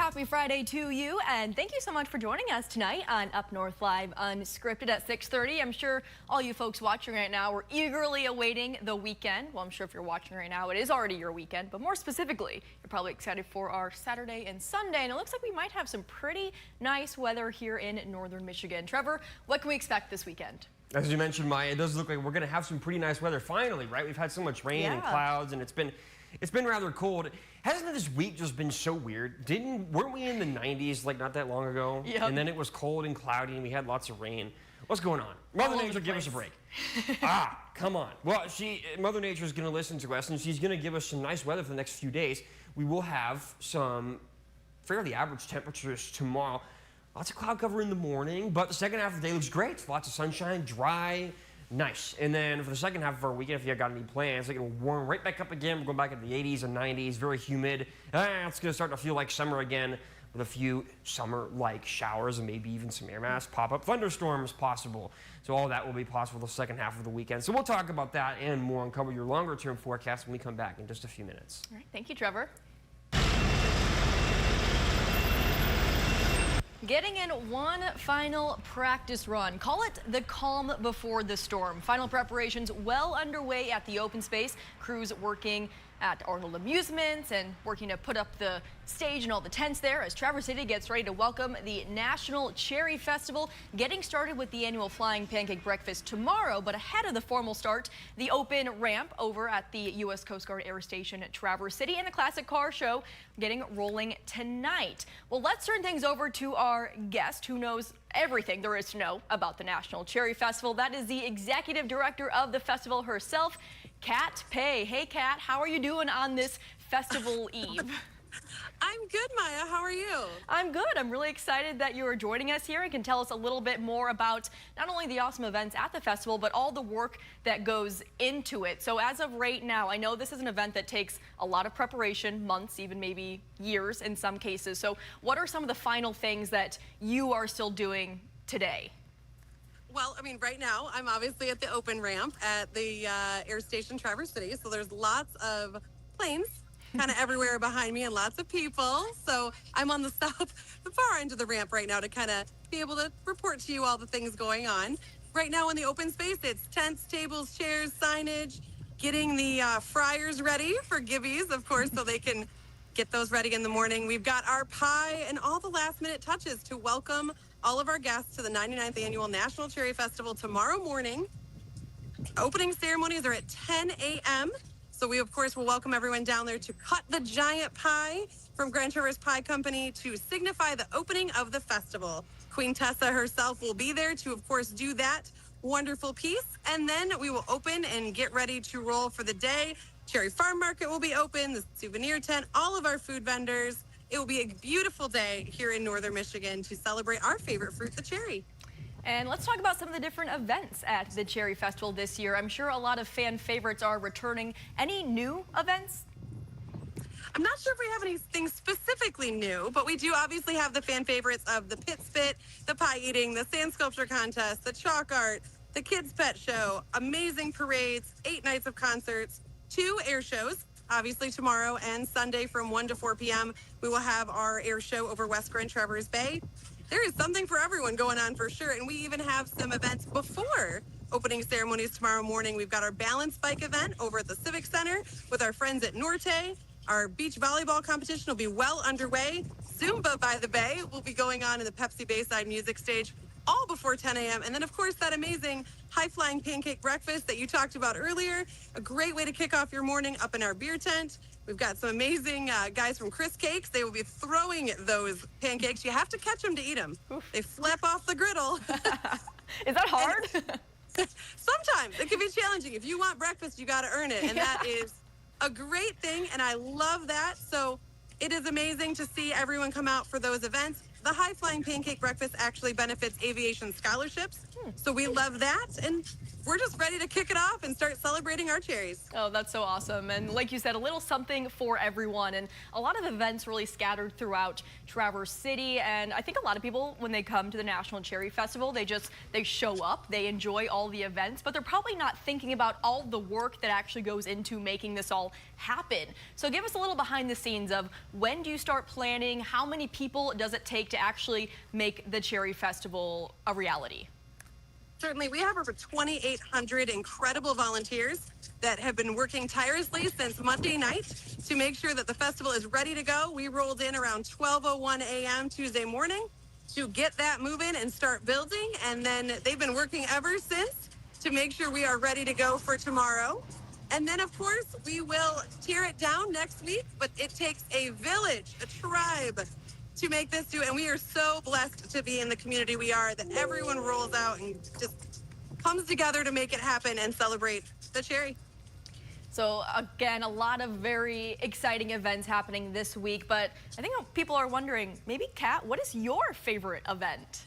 happy Friday to you, and thank you so much for joining us tonight on Up North Live Unscripted at 6:30. I'm sure all you folks watching right now are eagerly awaiting the weekend. Well, I'm sure if you're watching right now, it is already your weekend, but more specifically, you're probably excited for our Saturday and Sunday, and it looks like we might have some pretty nice weather here in northern Michigan. Trevor, what can we expect this weekend? As you mentioned, Maya, it does look like we're going to have some pretty nice weather finally, right? We've had so much rain and clouds, and it's been rather cold. Hasn't this week just been so weird? Weren't we in the 90s like not that long ago? Yep. And then it was cold and cloudy and we had lots of rain. What's going on? Mother Nature, give us a break. Come on. Well, Mother Nature is going to listen to us, and she's going to give us some nice weather for the next few days. We will have some fairly average temperatures tomorrow. Lots of cloud cover in the morning, but the second half of the day looks great. Lots of sunshine, dry, nice. And then for the second half of our weekend, if you got any plans, it's going to warm right back up again. We're going back into the 80s and 90s, very humid. It's going to start to feel like summer again with a few summer-like showers and maybe even some air masses, pop-up thunderstorms possible. So all that will be possible the second half of the weekend. So we'll talk about that and more and cover your longer-term forecast when we come back in just a few minutes. All right, thank you, Trevor. Getting in one final practice run. Call it the calm before the storm. Final preparations well underway at the open space. Crews working at Arnold Amusements and working to put up the stage and all the tents there as Traverse City gets ready to welcome the National Cherry Festival, getting started with the annual Flying Pancake Breakfast tomorrow. But ahead of the formal start, the open ramp over at the U.S. Coast Guard Air Station at Traverse City and the Classic Car Show getting rolling tonight. Well, let's turn things over to our guest who knows everything there is to know about the National Cherry Festival. That is the executive director of the festival herself, Kat Pay. Hey, Kat, how are you doing on this festival eve? I'm good, Maya. How are you? I'm good. I'm really excited that you are joining us here and can tell us a little bit more about not only the awesome events at the festival, but all the work that goes into it. So as of right now, I know this is an event that takes a lot of preparation, months, even maybe years in some cases. So what are some of the final things that you are still doing today? Well, I mean, right now, I'm obviously at the open ramp at the Air Station Traverse City. So there's lots of planes kind of everywhere behind me and lots of people. So I'm on the far end of the ramp right now to kind of be able to report to you all the things going on. Right now in the open space, it's tents, tables, chairs, signage, getting the fryers ready for gibbies, of course, so they can get those ready in the morning. We've got our pie and all the last minute touches to welcome all of our guests to the 99th Annual National Cherry Festival tomorrow morning. Opening ceremonies are at 10 a.m. So we, of course, will welcome everyone down there to cut the giant pie from Grand Traverse Pie Company to signify the opening of the festival. Queen Tessa herself will be there to, of course, do that wonderful piece. And then we will open and get ready to roll for the day. Cherry Farm Market will be open, the souvenir tent, all of our food vendors. It will be a beautiful day here in northern Michigan to celebrate our favorite fruit, the cherry. And let's talk about some of the different events at the Cherry Festival this year. I'm sure a lot of fan favorites are returning. Any new events? I'm not sure if we have anything specifically new, but we do obviously have the fan favorites of the Pit Spit, the pie eating, the sand sculpture contest, the chalk art, the kids pet show, amazing parades, 8 nights of concerts, 2 air shows. Obviously tomorrow and Sunday from 1 to 4 p.m. we will have our air show over West Grand Traverse Bay. There is something for everyone going on for sure, and we even have some events before opening ceremonies tomorrow morning. We've got our balance bike event over at the Civic Center with our friends at Norte. Our beach volleyball competition will be well underway. Zumba by the Bay will be going on in the Pepsi Bayside Music Stage all before 10 a.m. And then, of course, that amazing high-flying pancake breakfast that you talked about earlier. A great way to kick off your morning up in our beer tent. We've got some amazing guys from Chris Cakes. They will be throwing those pancakes. You have to catch them to eat them. Oof. They flip off the griddle. Is that hard? Sometimes. It can be challenging. If you want breakfast, you got to earn it. And that is a great thing, and I love that. So it is amazing to see everyone come out for those events. The High Flying Pancake Breakfast actually benefits aviation scholarships. So we love that. And we're just ready to kick it off and start celebrating our cherries. Oh, that's so awesome. And like you said, a little something for everyone. And a lot of events really scattered throughout Traverse City. And I think a lot of people, when they come to the National Cherry Festival, they show up, they enjoy all the events, but they're probably not thinking about all the work that actually goes into making this all happen. So give us a little behind the scenes of when do you start planning? How many people does it take to actually make the Cherry Festival a reality? Certainly, we have over 2,800 incredible volunteers that have been working tirelessly since Monday night to make sure that the festival is ready to go. We rolled in around 12:01 a.m. Tuesday morning to get that moving and start building, and then they've been working ever since to make sure we are ready to go for tomorrow. And then, of course, we will tear it down next week, but it takes a village, a tribe, to make this do, and we are so blessed to be in the community we are, that everyone rolls out and just comes together to make it happen and celebrate the cherry. So again, a lot of very exciting events happening this week, but I think people are wondering, maybe Kat, what is your favorite event?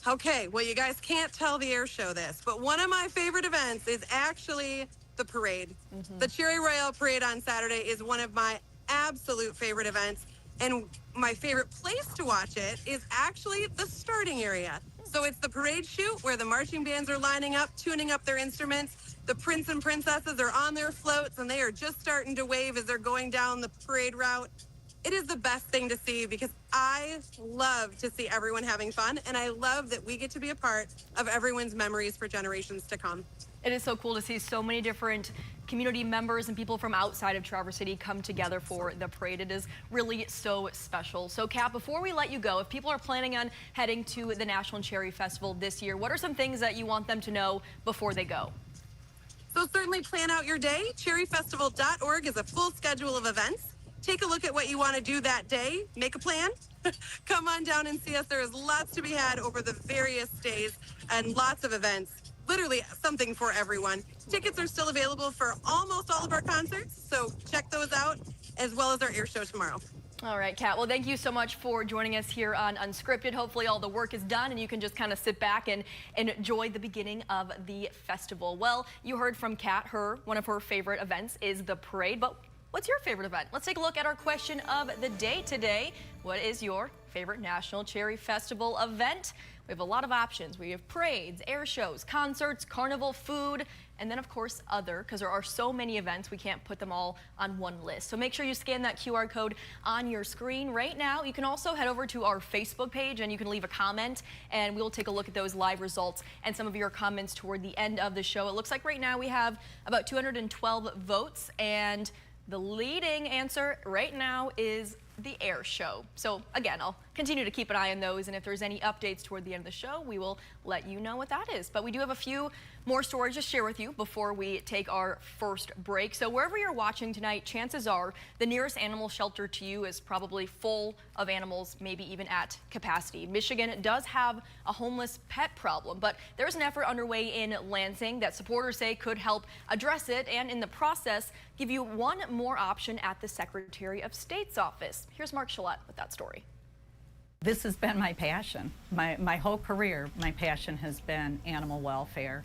Okay, well, you guys can't tell the air show this, but one of my favorite events is actually the parade. The Cherry Royale Parade on Saturday is one of my absolute favorite events. And my favorite place to watch it is actually the starting area. So it's the parade chute where the marching bands are lining up, tuning up their instruments. The prince and princesses are on their floats and they are just starting to wave as they're going down the parade route. It is the best thing to see because I love to see everyone having fun, and I love that we get to be a part of everyone's memories for generations to come. It is so cool to see so many different community members and people from outside of Traverse City come together for the parade. It is really so special. So Kat, before we let you go, if people are planning on heading to the National Cherry Festival this year, what are some things that you want them to know before they go? So certainly plan out your day. Cherryfestival.org is a full schedule of events. Take a look at what you want to do that day. Make a plan. Come on down and see us. There is lots to be had over the various days and lots of events. Literally something for everyone. Tickets are still available for almost all of our concerts, so check those out, as well as our air show tomorrow. All right, Kat. Well, thank you so much for joining us here on Unscripted. Hopefully all the work is done and you can just kind of sit back and enjoy the beginning of the festival. Well, you heard from Kat. One of her favorite events is the parade, but what's your favorite event? Let's take a look at our question of the day today. What is your favorite National Cherry Festival event? We have a lot of options. We have parades, air shows, concerts, carnival, food, and then of course other, because there are so many events, we can't put them all on one list. So make sure you scan that QR code on your screen right now. You can also head over to our Facebook page and you can leave a comment and we'll take a look at those live results and some of your comments toward the end of the show. It looks like right now we have about 212 votes, and the leading answer right now is the air show. So again, I'll continue to keep an eye on those, and if there's any updates toward the end of the show, we will let you know what that is. But we do have a few more stories to share with you before we take our first break. So wherever you're watching tonight, chances are the nearest animal shelter to you is probably full of animals, maybe even at capacity. Michigan does have a homeless pet problem, but there's an effort underway in Lansing that supporters say could help address it, and in the process, give you one more option at the Secretary of State's office. Here's Mark Shillette with that story. This has been my passion. My whole career, my passion has been animal welfare,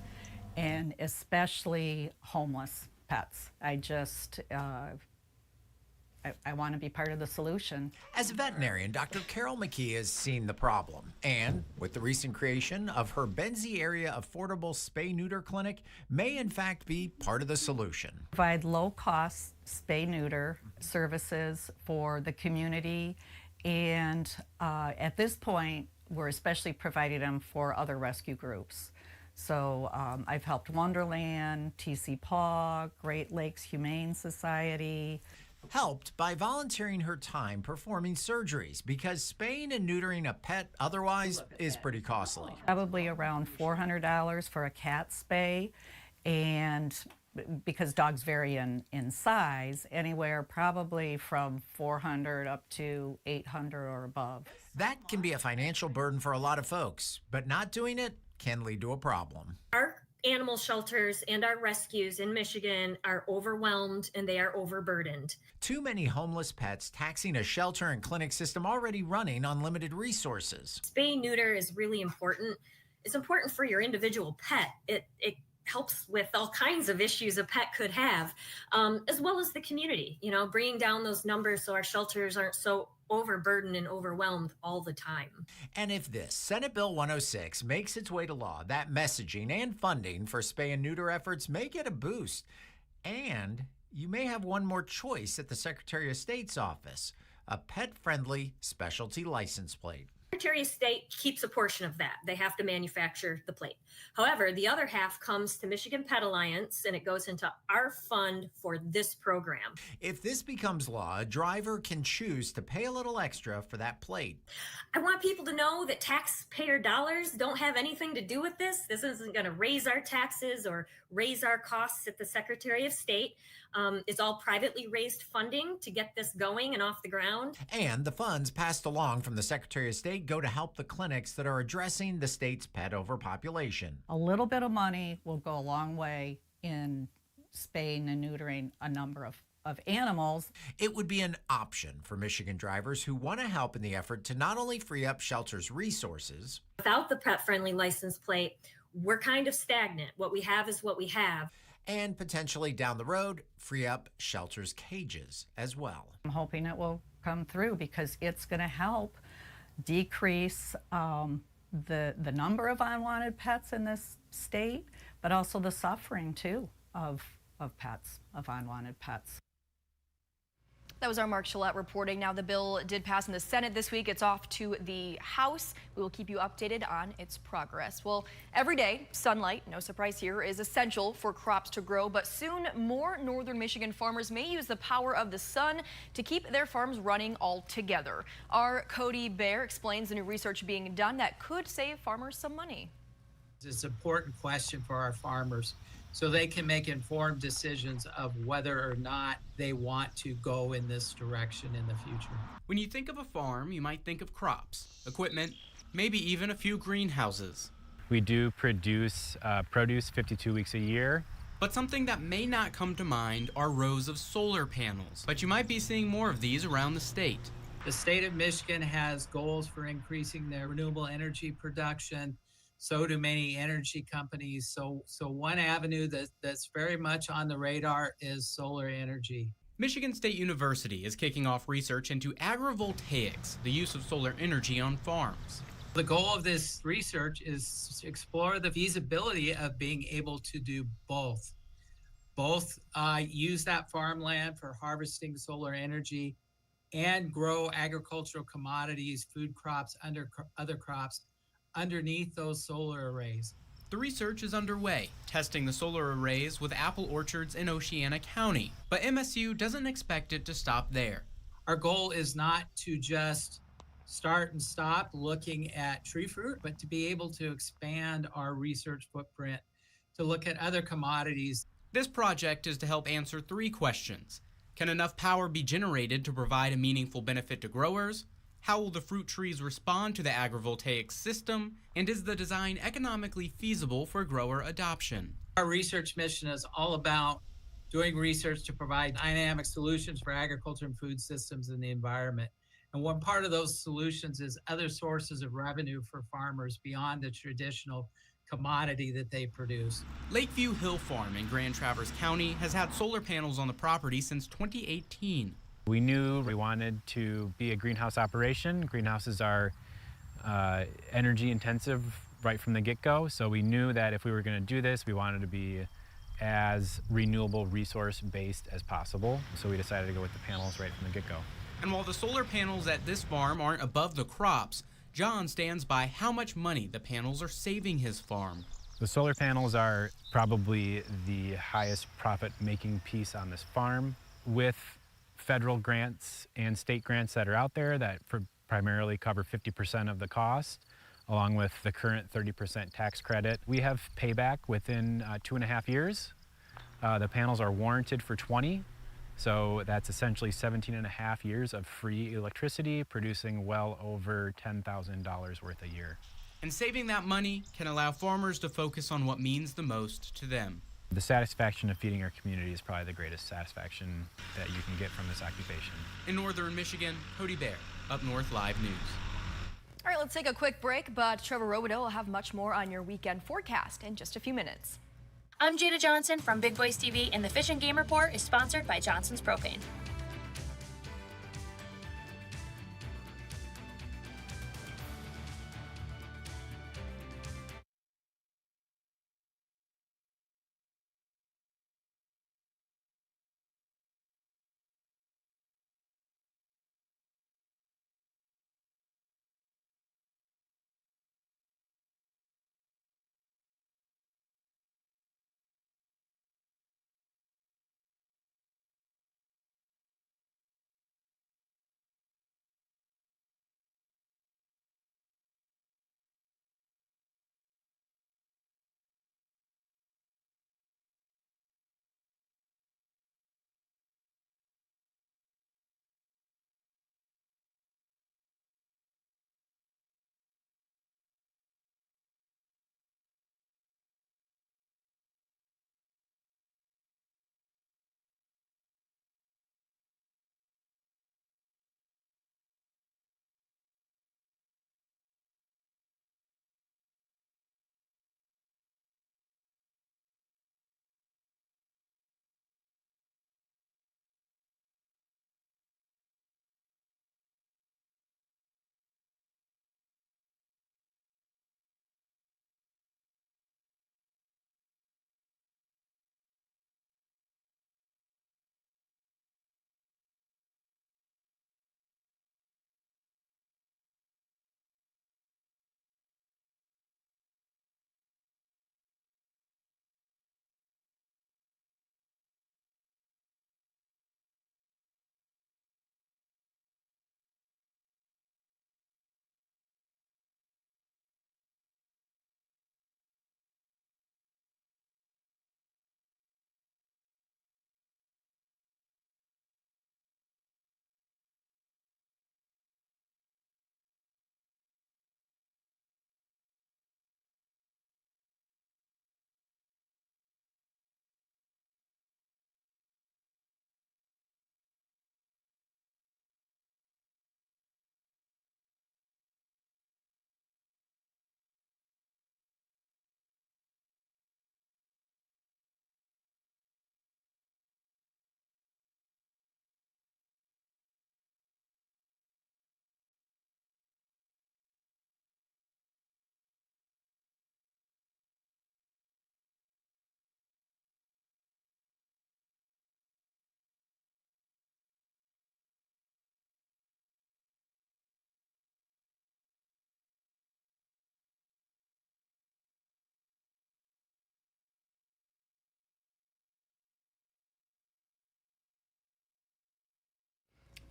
and especially homeless pets. I just, I want to be part of the solution. As a veterinarian, Dr. Carol McKee has seen the problem, and with the recent creation of her Benzie area affordable spay-neuter clinic, may in fact be part of the solution. Provide low-cost spay-neuter services for the community, and at this point, we're especially providing them for other rescue groups. So I've helped Wonderland, TC Paw, Great Lakes Humane Society. Helped by volunteering her time performing surgeries, because spaying and neutering a pet otherwise is pretty costly. Probably around $400 for a cat spay, and because dogs vary in size, anywhere probably from $400 up to $800 or above. That can be a financial burden for a lot of folks, but not doing it can lead to a problem. Our animal shelters and our rescues in Michigan are overwhelmed and they are overburdened. Too many homeless pets taxing a shelter and clinic system already running on limited resources. Spay neuter is really important, It's important for your individual pet. It helps with all kinds of issues a pet could have, as well as the community, bringing down those numbers so our shelters aren't so overburdened and overwhelmed all the time. And if this Senate Bill 106 makes its way to law, that messaging and funding for spay and neuter efforts may get a boost. And you may have one more choice at the Secretary of State's office, a pet-friendly specialty license plate. Secretary of State keeps a portion of that. They have to manufacture the plate. However, the other half comes to Michigan Pet Alliance, and it goes into our fund for this program. If this becomes law, a driver can choose to pay a little extra for that plate. I want people to know that taxpayer dollars don't have anything to do with this. This isn't going to raise our taxes or raise our costs at the Secretary of State. It's all privately raised funding to get this going and off the ground. And the funds passed along from the Secretary of State go to help the clinics that are addressing the state's pet overpopulation. A little bit of money will go a long way in spaying and neutering a number of animals. It would be an option for Michigan drivers who want to help in the effort to not only free up shelters' resources. Without the pet-friendly license plate, we're kind of stagnant. What we have is what we have. And potentially down the road, free up shelters' cages as well. I'm hoping it will come through because it's going to help decrease the number of unwanted pets in this state, but also the suffering too of pets, of unwanted pets. That was our Mark Gillette reporting. Now, the bill did pass in the Senate this week. It's off to the House. We will keep you updated on its progress. Well, every day, sunlight, no surprise here, is essential for crops to grow, but soon more northern Michigan farmers may use the power of the sun to keep their farms running altogether. Our Cody Bear explains the new research being done that could save farmers some money. It's an important question for our farmers, so they can make informed decisions of whether or not they want to go in this direction in the future. When you think of a farm, you might think of crops, equipment, maybe even a few greenhouses. We do produce produce 52 weeks a year. But something that may not come to mind are rows of solar panels. But you might be seeing more of these around the state. The state of Michigan has goals for increasing their renewable energy production. So do many energy companies. So one avenue that's very much on the radar is solar energy. Michigan State University is kicking off research into agrivoltaics, the use of solar energy on farms. The goal of this research is to explore the feasibility of being able to do both. Both use that farmland for harvesting solar energy and grow agricultural commodities, food crops, other crops underneath those solar arrays. The research is underway, testing the solar arrays with apple orchards in Oceana County, but MSU doesn't expect it to stop there. Our goal is not to just start and stop looking at tree fruit, but to be able to expand our research footprint to look at other commodities. This project is to help answer 3 questions. Can enough power be generated to provide a meaningful benefit to growers? How will the fruit trees respond to the agrivoltaic system? And is the design economically feasible for grower adoption? Our research mission is all about doing research to provide dynamic solutions for agriculture and food systems in the environment. And one part of those solutions is other sources of revenue for farmers beyond the traditional commodity that they produce. Lakeview Hill Farm in Grand Traverse County has had solar panels on the property since 2018. We knew we wanted to be a greenhouse operation. Greenhouses are energy intensive right from the get-go, so we knew that if we were going to do this, we wanted to be as renewable resource based as possible. So we decided to go with the panels right from the get-go. And while the solar panels at this farm aren't above the crops, John stands by how much money the panels are saving his farm. The solar panels are probably the highest profit-making piece on this farm. With federal grants and state grants that are out there that primarily cover 50% of the cost, along with the current 30% tax credit, we have payback within 2.5 years. The panels are warranted for 20, so that's essentially 17.5 years of free electricity, producing well over $10,000 worth a year. And saving that money can allow farmers to focus on what means the most to them. The satisfaction of feeding our community is probably the greatest satisfaction that you can get from this occupation. In northern Michigan, Cody Bear, UpNorthLive News. All right, let's take a quick break, but Trevor Robideau will have much more on your weekend forecast in just a few minutes. I'm Jada Johnson from Big Boys TV, and the Fish and Game Report is sponsored by Johnson's Propane.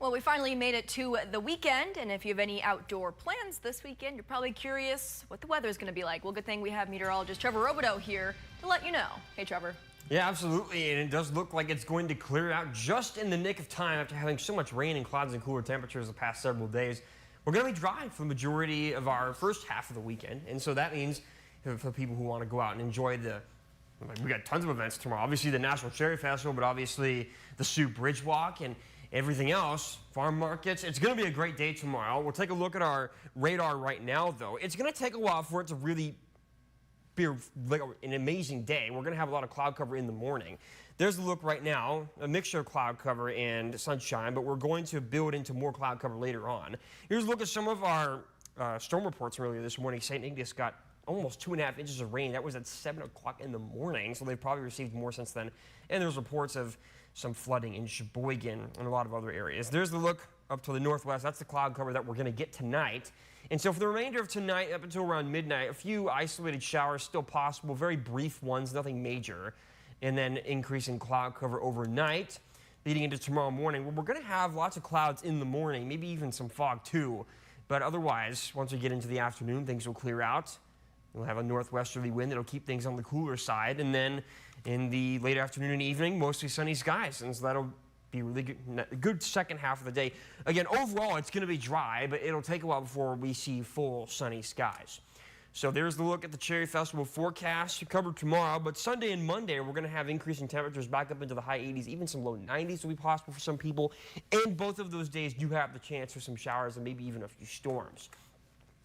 Well, we finally made it to the weekend, and if you have any outdoor plans this weekend, you're probably curious what the weather is going to be like. Well, good thing we have meteorologist Trevor Robideau here to let you know. Hey, Trevor. Yeah, absolutely, and it does look like it's going to clear out just in the nick of time after having so much rain and clouds and cooler temperatures the past several days. We're going to be dry for the majority of our first half of the weekend, and so that means for people who want to go out and enjoy we got tons of events tomorrow. Obviously, the National Cherry Festival, but obviously the Sioux Bridge Walk and everything else, farm markets. It's going to be a great day tomorrow. We'll take a look at our radar right now, though. It's going to take a while for it to really be like an amazing day. We're going to have a lot of cloud cover in the morning. There's a look right now, a mixture of cloud cover and sunshine, but we're going to build into more cloud cover later on. Here's a look at some of our storm reports earlier this morning. St. Ignace got almost 2.5 inches of rain. That was at 7 o'clock in the morning, so they've probably received more since then. And there's reports of some flooding in Sheboygan and a lot of other areas. There's the look up to the northwest. That's the cloud cover that we're going to get tonight. And so for the remainder of tonight, up until around midnight, a few isolated showers still possible, very brief ones, nothing major. And then increasing cloud cover overnight, leading into tomorrow morning. Well, we're going to have lots of clouds in the morning, maybe even some fog too. But otherwise, once we get into the afternoon, things will clear out. We'll have a northwesterly wind that'll keep things on the cooler side. And then in the late afternoon and evening, mostly sunny skies. And so that'll be really good second half of the day. Again, overall, it's going to be dry, but it'll take a while before we see full sunny skies. So there's the look at the Cherry Festival forecast. Covered tomorrow, but Sunday and Monday, we're going to have increasing temperatures back up into the high 80s. Even some low 90s will be possible for some people. And both of those days do have the chance for some showers and maybe even a few storms.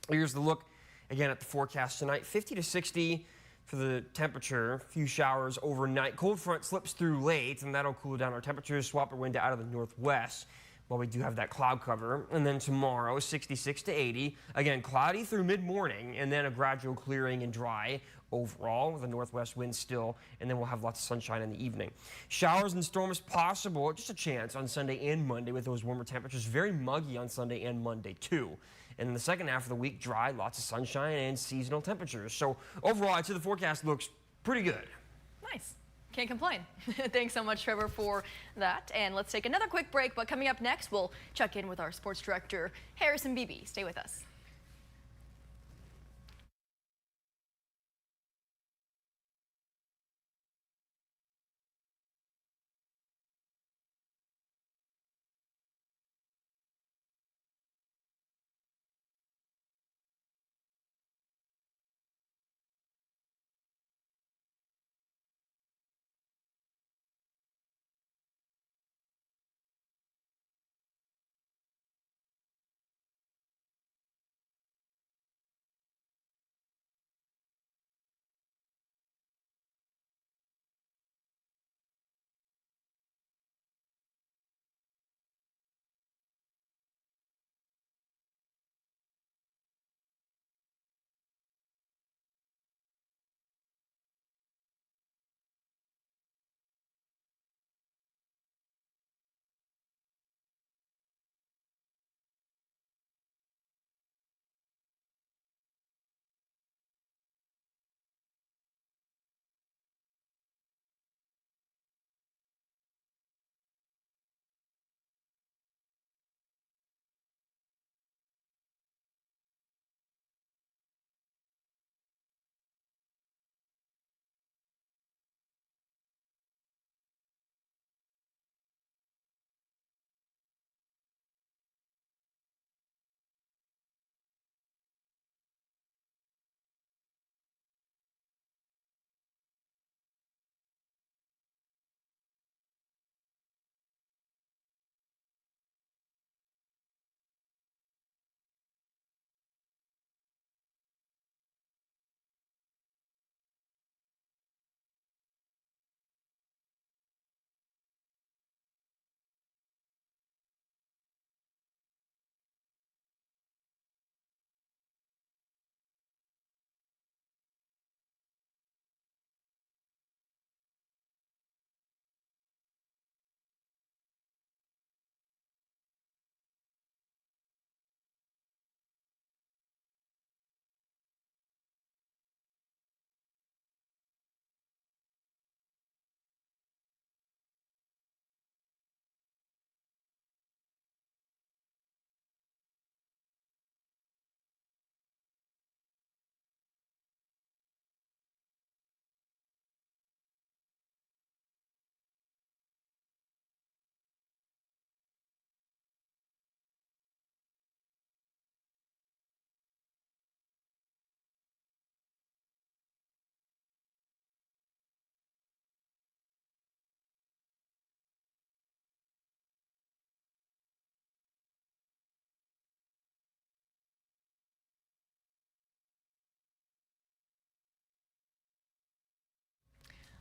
Here's the look again at the forecast tonight. 50 to 60 for the temperature. A few showers overnight. Cold front slips through late, and that'll cool down our temperatures, swap our wind out of the northwest. Well, we do have that cloud cover. And then tomorrow, 66 to 80. Again, cloudy through mid-morning, and then a gradual clearing and dry overall with a northwest wind still. And then we'll have lots of sunshine in the evening. Showers and storms possible, just a chance on Sunday and Monday with those warmer temperatures. Very muggy on Sunday and Monday, too. And in the second half of the week, dry, lots of sunshine and seasonal temperatures. So overall, I'd say the forecast looks pretty good. Nice. Can't complain. Thanks so much, Trevor, for that. And let's take another quick break. But coming up next, we'll check in with our sports director, Harrison Beebe. Stay with us.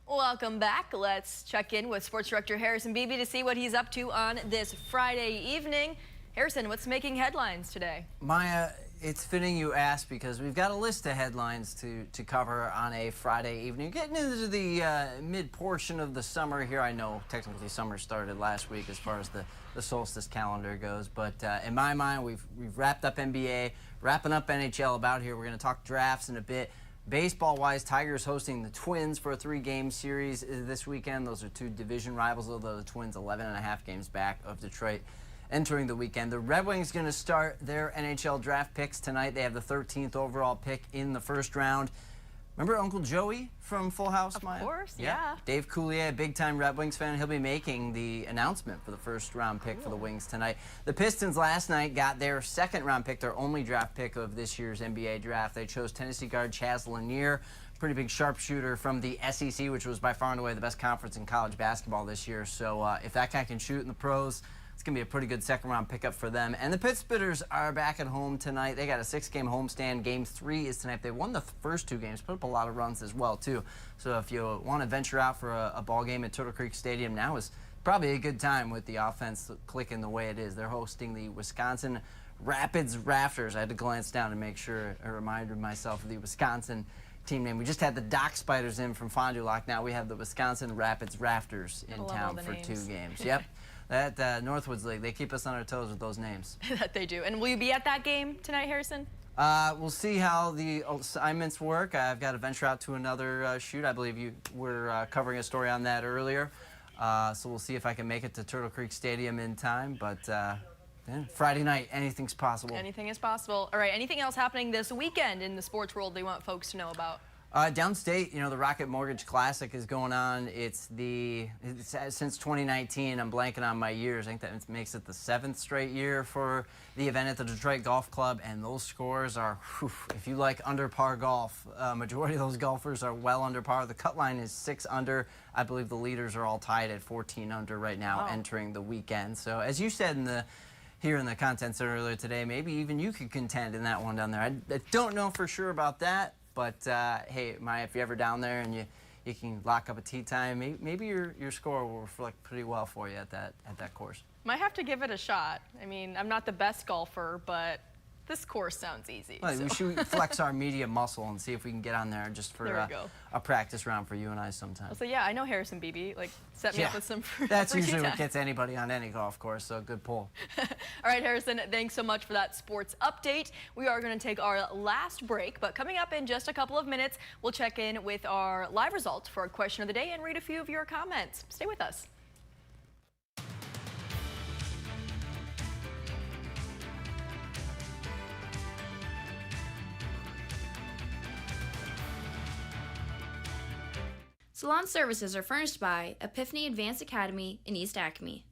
Welcome back. Let's check in with Sports Director Harrison Beebe to see what he's up to on this Friday evening. Harrison, what's making headlines today? Maya, it's fitting you ask because we've got a list of headlines to cover on a Friday evening. Getting into the mid-portion of the summer here. I know technically summer started last week as far as the solstice calendar goes, but in my mind, we've wrapped up NBA, wrapping up NHL about here. We're going to talk drafts in a bit. Baseball-wise, Tigers hosting the Twins for a 3-game series this weekend. Those are two division rivals, although the Twins 11.5 games back of Detroit entering the weekend. The Red Wings going to start their NHL draft picks tonight. They have the 13th overall pick in the first round. Remember Uncle Joey from Full House, Maya? Of course, yeah. Dave Coulier, a big-time Red Wings fan, he'll be making the announcement for the first-round pick for the Wings tonight. The Pistons last night got their second-round pick, their only draft pick of this year's NBA draft. They chose Tennessee guard Chaz Lanier, pretty big sharpshooter from the SEC, which was by far and away the best conference in college basketball this year. So if that guy can shoot in the pros, It's going to be a pretty good second-round pickup for them. And the Pittsburghers are back at home tonight. They got a 6-game homestand. Game 3 is tonight. They won the first 2 games, put up a lot of runs as well, too. So if you want to venture out for a ball game at Turtle Creek Stadium, now is probably a good time with the offense clicking the way it is. They're hosting the Wisconsin Rapids Rafters. I had to glance down to make sure I reminded myself of the Wisconsin team name. We just had the Dock Spiders in from Fond du Lac. Now we have the Wisconsin Rapids Rafters in town for 2 games. Yep. That Northwoods League, they keep us on our toes with those names. That they do. And will you be at that game tonight, Harrison? We'll see how the assignments work. I've got to venture out to another shoot. I believe you were covering a story on that earlier. So we'll see if I can make it to Turtle Creek Stadium in time. But Friday night, anything's possible. Anything is possible. All right, anything else happening this weekend in the sports world they want folks to know about? Downstate, you know, the Rocket Mortgage Classic is going on. It's since 2019. I'm blanking on my years. I think that makes it the 7th straight year for the event at the Detroit Golf Club, and those scores are, whew, if you like under par golf, majority of those golfers are well under par. The cut line is 6 under. I believe the leaders are all tied at 14 under right now, entering the weekend. So as you said here in the content center earlier today, maybe even you could contend in that one down there. I don't know for sure about that. But hey, Maya, if you're ever down there and you can lock up a tee time, maybe your score will reflect pretty well for you at that course. Might have to give it a shot. I mean, I'm not the best golfer, but this course sounds easy. Well, we should flex our media muscle and see if we can get on there just for a practice round for you and I sometime. So yeah, I know Harrison Beebe. Like, set me up with some. That's usually what gets anybody on any golf course. So good pull. All right, Harrison, thanks so much for that sports update. We are going to take our last break, but coming up in just a couple of minutes, we'll check in with our live results for our question of the day and read a few of your comments. Stay with us. Salon services are furnished by Epiphany Advanced Academy in East Acme.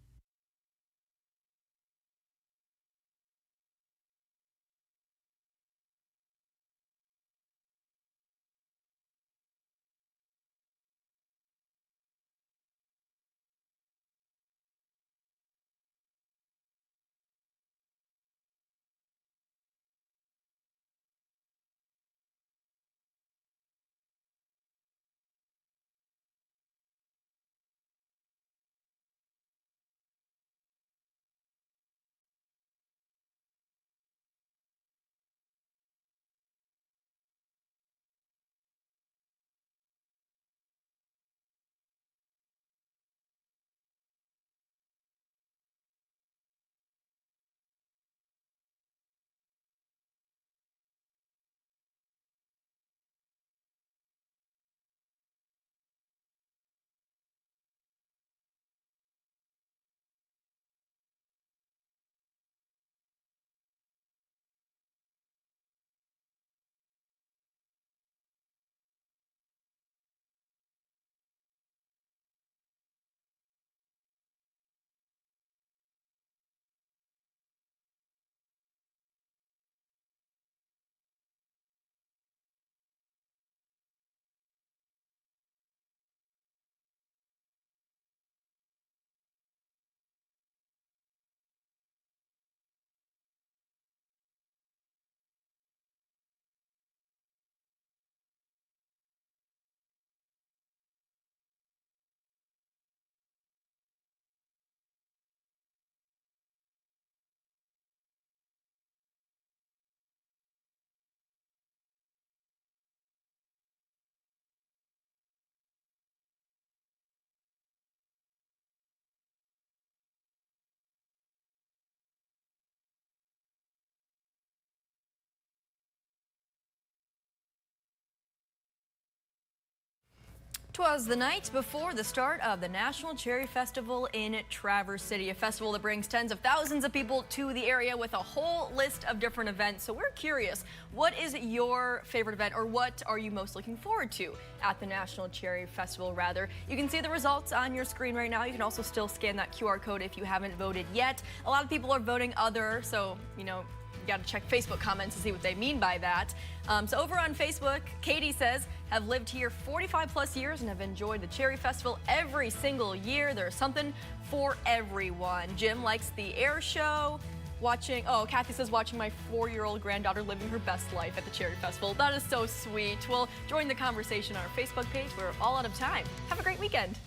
Twas the night before the start of the National Cherry Festival in Traverse City, a festival that brings tens of thousands of people to the area with a whole list of different events. So we're curious, what is your favorite event, or what are you most looking forward to at the National Cherry Festival, rather? You can see the results on your screen right now. You can also still scan that QR code if you haven't voted yet. A lot of people are voting other, so, you got to check Facebook comments to see what they mean by that. So over on Facebook, Katie says, have lived here 45 plus years and have enjoyed the Cherry Festival every single year. There's something for everyone. Jim likes the air show. Kathy says watching my 4-year-old granddaughter living her best life at the Cherry Festival. That is so sweet. Well, join the conversation on our Facebook page. We're all out of time. Have a great weekend.